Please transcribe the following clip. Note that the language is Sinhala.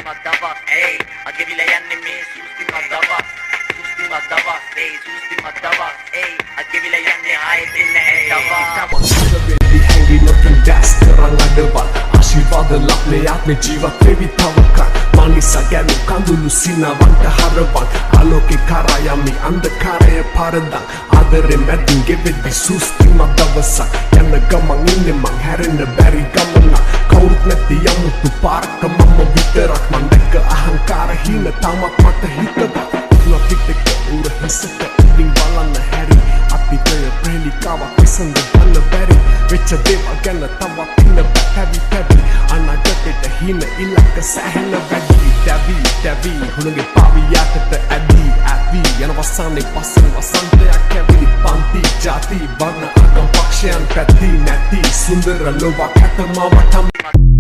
Madava, hey, agevila yanne me susti madava, hey, susti madava, hey, agevila yanne aaye dinne dava. Vendi hangi nothing das terang adawan ආශිර්වාද ලබ්නේ ආත්මේ ජීවත් වෙවි තවකත් මානිසා ගැනු කඳුළු සිනවන්ට හරවන් ආලෝකේ කරා යමි අන්ධකාරය පරදන් ආදරේ මැදින් ගෙවෙද්දි සුස්තිමත් දවසක් යන ගමන් ඉන්නේ මං හැරෙන්න බැරි ගමනක් කවුරුත් නැති යමුතු පාරක මම විතරක් මං දැක්ක අහංකාර හින තාමත් මට හිතවත් නොපිටක උර හිසට උඩින් බලන්න හැරි අතීතය ප්‍රේලිකාවක් විසඳ ගන්න බැරි වෙච්ච දේවල් ගැන තවත් ඉන්න බැහැවි පැවි අනාගතේට හින ඉලක්ක සැහැන වැඩි දැවි හුණගේ පාවි යටට ඇදී යන වසන්නේ පස්සෙන් වසන්තයක් ඇවිලි පන්ති ජාති වර්ණ අගම් පක්ෂයන් පැති නැති සුන්දර ලෝකයක් ඇතම වටම